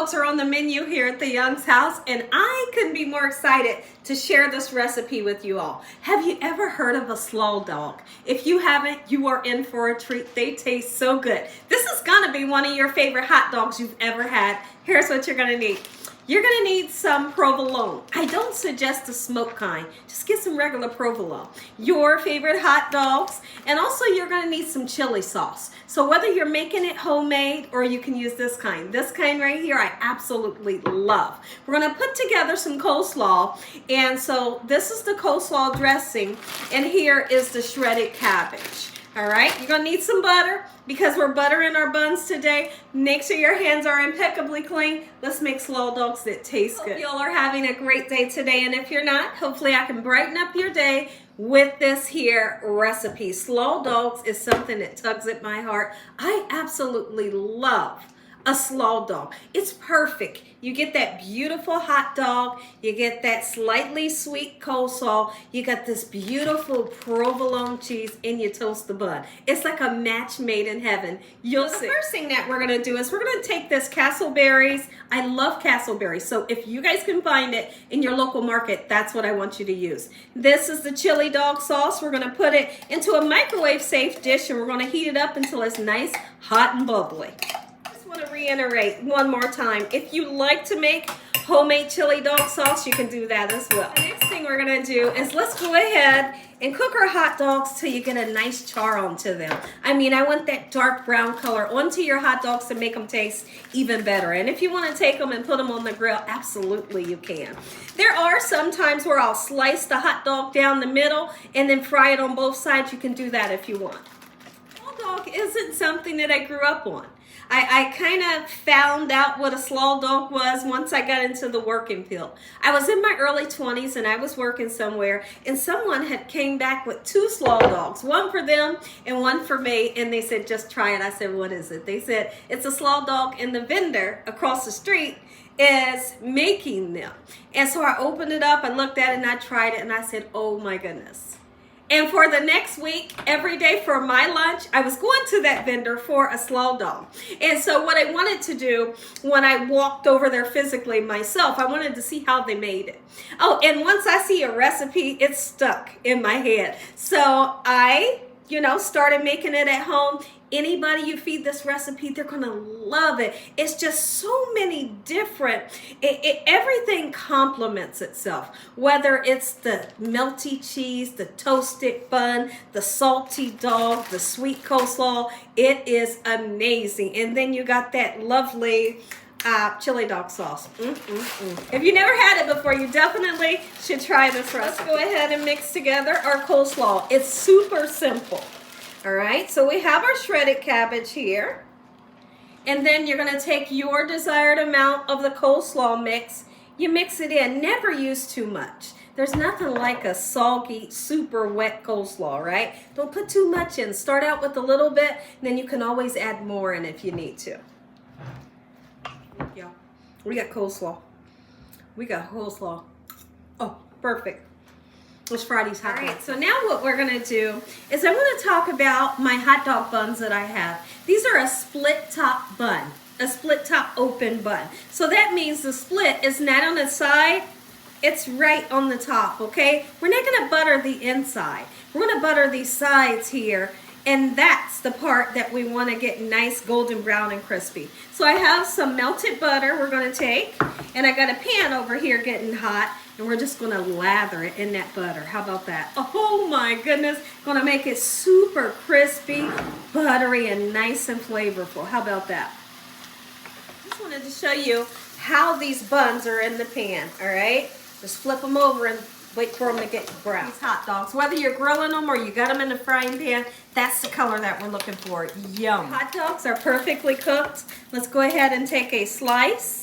dogs are on the menu here at the Young's house, and I couldn't be more excited to share this recipe with you all. Have you ever heard of a slaw dog? If you haven't, you are in for a treat. They taste so good. This is gonna be one of your favorite hot dogs you've ever had. Here's what you're gonna need. You're gonna need some provolone. I don't suggest the smoked kind. Just get some regular provolone. Your favorite hot dogs. And also you're gonna need some chili sauce. So whether you're making it homemade or you can use this kind. This kind right here I absolutely love. We're gonna put together some coleslaw. And so this is the coleslaw dressing. And here is the shredded cabbage. All right, you're gonna need some butter because we're buttering our buns today. Make sure your hands are impeccably clean. Let's make slaw dogs that taste good. Hope y'all are having a great day today, and if you're not, hopefully I can brighten up your day with this here recipe. Slaw dogs is something that tugs at my heart. I absolutely love a slaw dog. It's perfect. You get that beautiful hot dog, you get that slightly sweet coleslaw, you got this beautiful provolone cheese, and you toast the bun. It's like a match made in heaven. You'll see. The first thing that we're gonna do is we're gonna take this castleberries. I love castleberries, so if you guys can find it in your local market, that's what I want you to use. This is the chili dog sauce. We're gonna put it into a microwave safe dish, and we're gonna heat it up until it's nice, hot, and bubbly. To reiterate one more time, if you like to make homemade chili dog sauce, you can do that as well. The next thing we're gonna do is let's go ahead and cook our hot dogs till you get a nice char onto them. I mean, I want that dark brown color onto your hot dogs to make them taste even better. And if you want to take them and put them on the grill, absolutely you can. There are some times where I'll slice the hot dog down the middle and then fry it on both sides. You can do that if you want. Hot dog isn't something that I grew up on. I kind of found out what a slaw dog was once I got into the working field. I was in my early 20s and I was working somewhere, and someone had came back with 2 slaw dogs, one for them and one for me, and they said, just try it. I said, what is it? They said, it's a slaw dog, and the vendor across the street is making them. And so I opened it up, I looked at it, and I tried it, and I said, oh my goodness. And for the next week, every day for my lunch, I was going to that vendor for a slaw dog. And so what I wanted to do when I walked over there physically myself, I wanted to see how they made it. Oh, and once I see a recipe, it's stuck in my head. So I, started making it at home. Anybody you feed this recipe, they're gonna love it. It's just so many different, everything complements itself. Whether it's the melty cheese, the toasted bun, the salty dog, the sweet coleslaw, it is amazing. And then you got that lovely chili dog sauce. If you never had it before, you definitely should try this recipe. Let's go ahead and mix together our coleslaw. It's super simple. All right, so we have our shredded cabbage here. And then you're gonna take your desired amount of the coleslaw mix. You mix it in, never use too much. There's nothing like a soggy, super wet coleslaw, right? Don't put too much in. Start out with a little bit, and then you can always add more in if you need to. Yeah, we got coleslaw. We got coleslaw. Oh, perfect. Let's fry these hot dogs. All right, so now what we're gonna do is I wanna talk about my hot dog buns that I have. These are a split top bun, a split top open bun. So that means the split is not on the side, it's right on the top, okay? We're not gonna butter the inside. We're gonna butter these sides here, and that's the part that we wanna get nice golden brown and crispy. So I have some melted butter we're gonna take, and I got a pan over here getting hot, and we're just gonna lather it in that butter. How about that? Oh my goodness, gonna make it super crispy, buttery, and nice and flavorful. How about that? Just wanted to show you how these buns are in the pan, all right? Just flip them over and wait for them to get brown. These hot dogs, whether you're grilling them or you got them in the frying pan, that's the color that we're looking for. Yum. Hot dogs are perfectly cooked. Let's go ahead and take a slice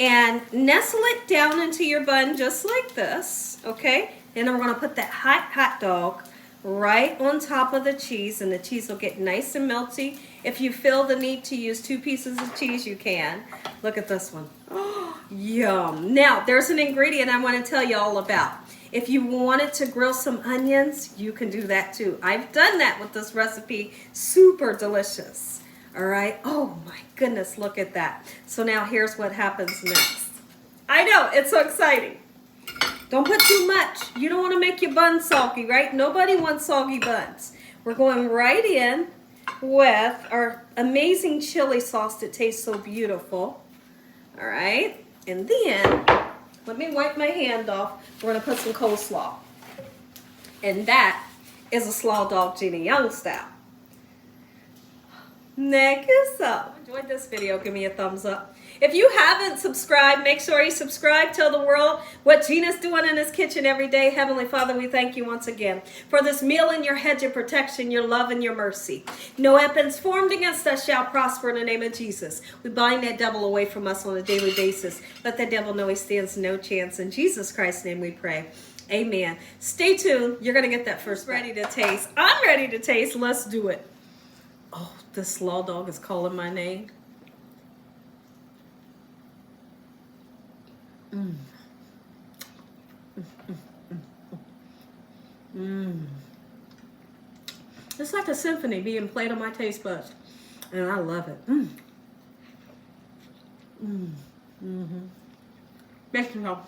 and nestle it down into your bun just like this, okay? Then we're gonna put that hot dog right on top of the cheese, and the cheese will get nice and melty. If you feel the need to use 2 pieces of cheese, you can. Look at this one. Oh, yum. Now, there's an ingredient I wanna tell you all about. If you wanted to grill some onions, you can do that too. I've done that with this recipe. Super delicious. All right. Oh my goodness, look at that. So now here's what happens next. I know, it's so exciting. Don't put too much. You don't want to make your buns soggy, right? Nobody wants soggy buns. We're going right in with our amazing chili sauce that tastes so beautiful. All right. And then, let me wipe my hand off. We're going to put some coleslaw. And that is a Slaw Dog Gina Young style. Next up. Enjoyed this video, give me a thumbs up. If you haven't subscribed, make sure you subscribe. Tell the world what Gina's doing in his kitchen every day. Heavenly Father, we thank you once again for this meal and your hedge of protection, your love and your mercy. No weapons formed against us shall prosper in the name of Jesus. We bind that devil away from us on a daily basis. Let that devil know he stands no chance. In Jesus Christ's name we pray. Amen. Stay tuned. You're going to get that first ready to taste. I'm ready to taste. Let's do it. Oh, the Slaw Dog is calling my name. Mm. It's like a symphony being played on my taste buds, and I love it. Thank you, y'all.